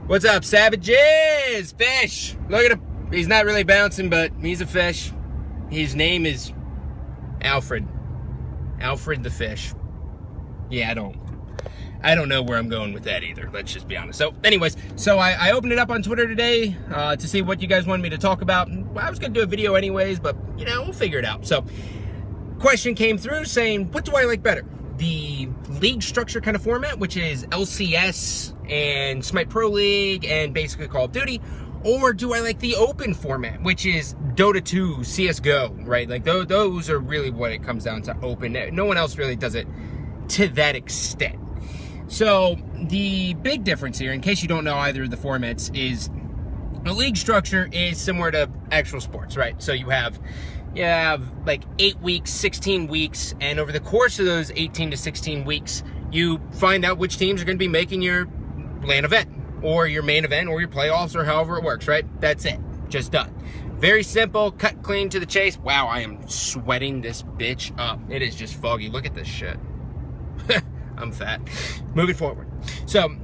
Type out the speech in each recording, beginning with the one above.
What's up, savages? Fish. Look at him. He's not really bouncing, but he's a fish. His name is Alfred. Alfred the fish. Yeah, I don't know where I'm going with that either. Let's just be honest. So anyways, I opened it up on Twitter today to see what you guys wanted me to talk about. I was going to do a video anyways, but, you know, we'll figure it out. So question came through saying, what do I like better? The league structure kind of format, which is LCS and Smite Pro League and basically Call of Duty, or do I like the open format, which is Dota 2, CSGO, right? Like those are really what it comes down to, open. No one else really does it to that extent. So the big difference here, in case you don't know either of the formats, is the league structure is similar to actual sports, right? So you have like 8 weeks, 16 weeks, and over the course of those 18 to 16 weeks, you find out which teams are going to be making your LAN event, or your main event, or your playoffs, or however it works, right? That's it. Just done. Very simple, cut clean to the chase. Wow, I am sweating this bitch up. It is just foggy. Look at this shit. I'm fat. Moving forward. So,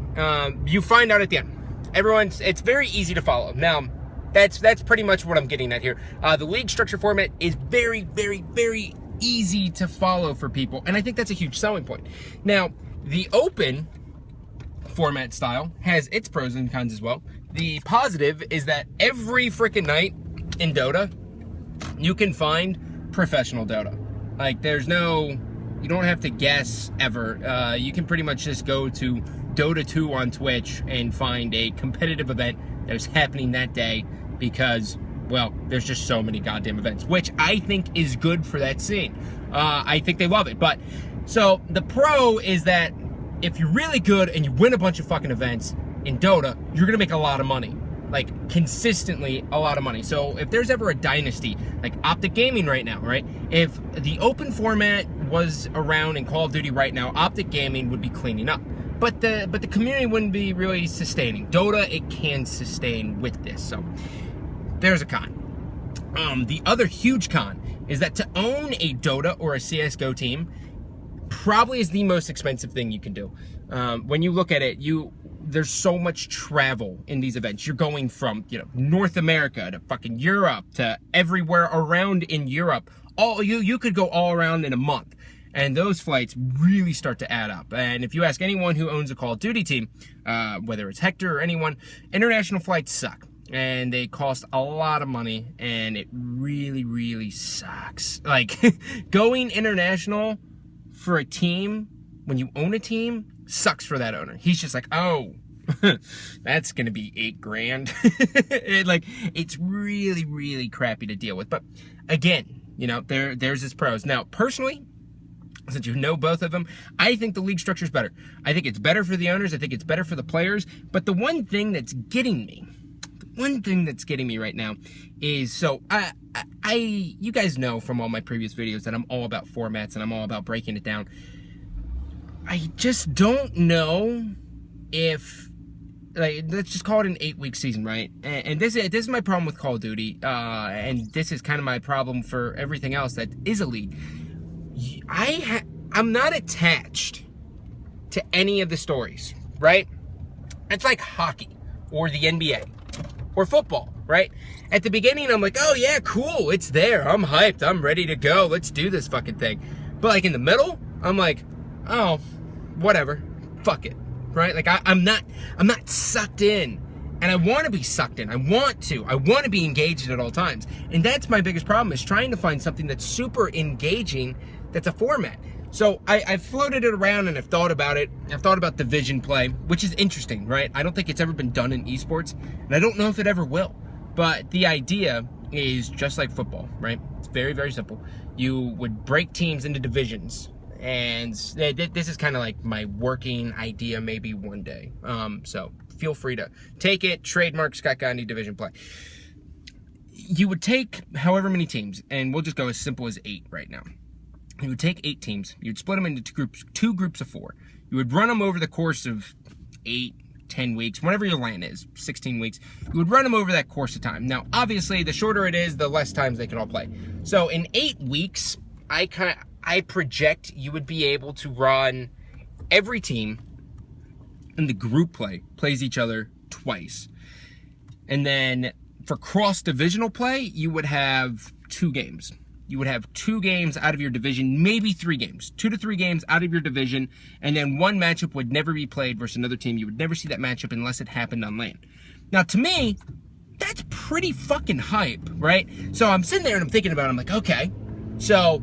you find out at the end. It's very easy to follow. Now, that's pretty much what I'm getting at here. The league structure format is very, very, very easy to follow for people, and I think that's a huge selling point. Now, the open format style has its pros and cons as well. The positive is that every freaking night in Dota, you can find professional Dota. Like, you don't have to guess ever. You can pretty much just go to Dota 2 on Twitch and find a competitive event that is happening that day because, well, there's just so many goddamn events, which I think is good for that scene. I think they love it. But, so, the pro is that if you're really good and you win a bunch of fucking events in Dota, you're gonna make a lot of money. Like, consistently a lot of money. So if there's ever a dynasty, like Optic Gaming right now, right? If the open format was around in Call of Duty right now, Optic Gaming would be cleaning up. But the community wouldn't be really sustaining. Dota, it can sustain with this. So there's a con. The other huge con is that to own a Dota or a CSGO team probably is the most expensive thing you can do. When you look at it, there's so much travel in these events. You're going from, North America to fucking Europe to everywhere around in Europe. You could go all around in a month. And those flights really start to add up. And if you ask anyone who owns a Call of Duty team, whether it's Hector or anyone, international flights suck. And they cost a lot of money, and it really, really sucks. Like, going international for a team, when you own a team, sucks for that owner. He's just like, oh, that's gonna be $8,000. It's really, really crappy to deal with. But again, there's its pros. Now, personally, since you know both of them, I think the league structure is better. I think it's better for the owners. I think it's better for the players. But the one thing that's getting me right now is, so you guys know from all my previous videos that I'm all about formats and I'm all about breaking it down. I just don't know if, let's just call it an 8-week season, right? And this is my problem with Call of Duty, and this is kind of my problem for everything else that is a league. I'm not attached to any of the stories, right? It's like hockey or the NBA or football, right? At the beginning, I'm like, oh yeah, cool, it's there. I'm hyped. I'm ready to go. Let's do this fucking thing. But like in the middle, I'm like, oh, whatever, fuck it, right? Like I'm not sucked in, and I want to be sucked in. I want to be engaged at all times, and that's my biggest problem, is trying to find something that's super engaging, that's a format. So I've floated it around and I've thought about it. I've thought about division play, which is interesting, right? I don't think it's ever been done in esports, and I don't know if it ever will. But the idea is just like football, right? It's very, very simple. You would break teams into divisions, and this is kind of like my working idea maybe one day. So feel free to take it, trademark Scott Gandhi division play. You would take however many teams, and we'll just go as simple as 8 right now. You would take 8 teams, you'd split them into two groups of 4. You would run them over the course of 8, 10 weeks, whatever your LAN is, 16 weeks. You would run them over that course of time. Now, obviously, the shorter it is, the less times they can all play. So in 8 weeks, I project you would be able to run every team in the group plays each other twice. And then for cross-divisional play, you would have 2 games. You would have 2 games out of your division, maybe 3 games. 2 to 3 games out of your division, and then one matchup would never be played versus another team. You would never see that matchup unless it happened on land. Now, to me, that's pretty fucking hype, right? So I'm sitting there and I'm thinking about it. I'm like, okay. So,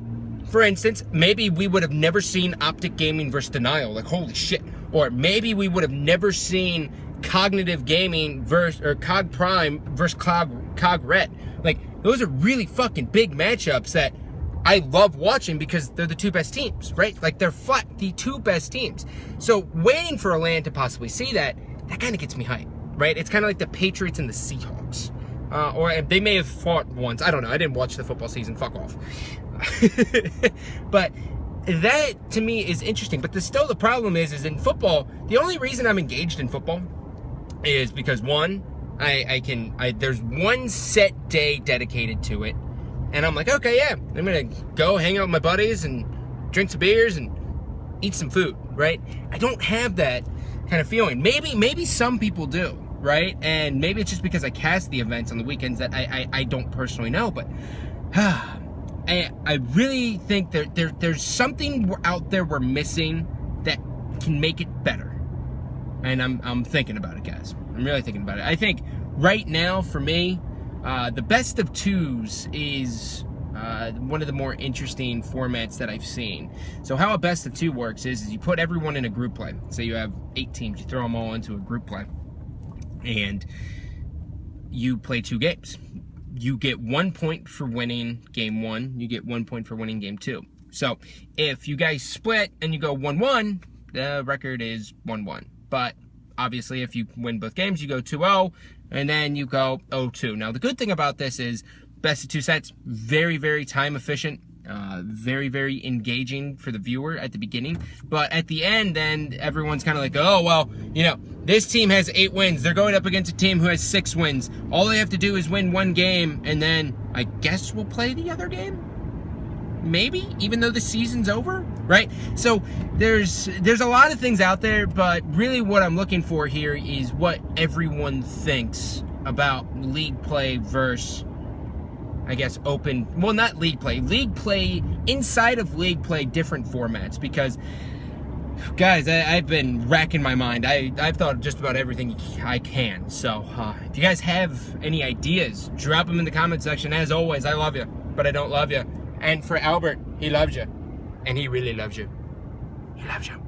for instance, maybe we would have never seen Optic Gaming versus Denial. Like, holy shit. Or maybe we would have never seen Cognitive Gaming versus, or Cog Prime versus Cog Red. Like, those are really fucking big matchups that I love watching because they're the 2 best teams, right? Like, they're the 2 best teams. So waiting for a land to possibly see that kind of gets me hyped, right? It's kind of like the Patriots and the Seahawks. Or they may have fought once. I don't know. I didn't watch the football season. Fuck off. But that, to me, is interesting. But still the problem is in football, the only reason I'm engaged in football is because, one, there's one set day dedicated to it, and I'm like, okay, yeah, I'm gonna go hang out with my buddies and drink some beers and eat some food, right? I don't have that kind of feeling. Maybe some people do, right? And maybe it's just because I cast the events on the weekends that I don't personally know, but I really think there's something out there we're missing that can make it better. And I'm thinking about it, guys. I'm really thinking about it. I think right now, for me, the best of 2s is one of the more interesting formats that I've seen. So how a best of 2 works is you put everyone in a group play. So you have 8 teams. You throw them all into a group play. And you play 2 games. You get 1 point for winning game 1. You get 1 point for winning game 2. So if you guys split and you go 1-1, the record is 1-1. But obviously, if you win both games, you go 2-0, and then you go 0-2. Now, the good thing about this is best of 2 sets, very, very time efficient, very, very engaging for the viewer at the beginning. But at the end, then everyone's kind of like, oh, well, you know, this team has 8 wins. They're going up against a team who has 6 wins. All they have to do is win 1 game, and then I guess we'll play the other game? Maybe, even though the season's over, right? So there's a lot of things out there, but really what I'm looking for here is what everyone thinks about league play versus, I guess, open, well, not league play inside of league play, different formats. Because, guys, I've been racking my mind. I've thought of just about everything I can. So if you guys have any ideas, drop them in the comment section. As always, I love you, but I don't love you. And for Albert, he loves you. And he really loves you. He loves you.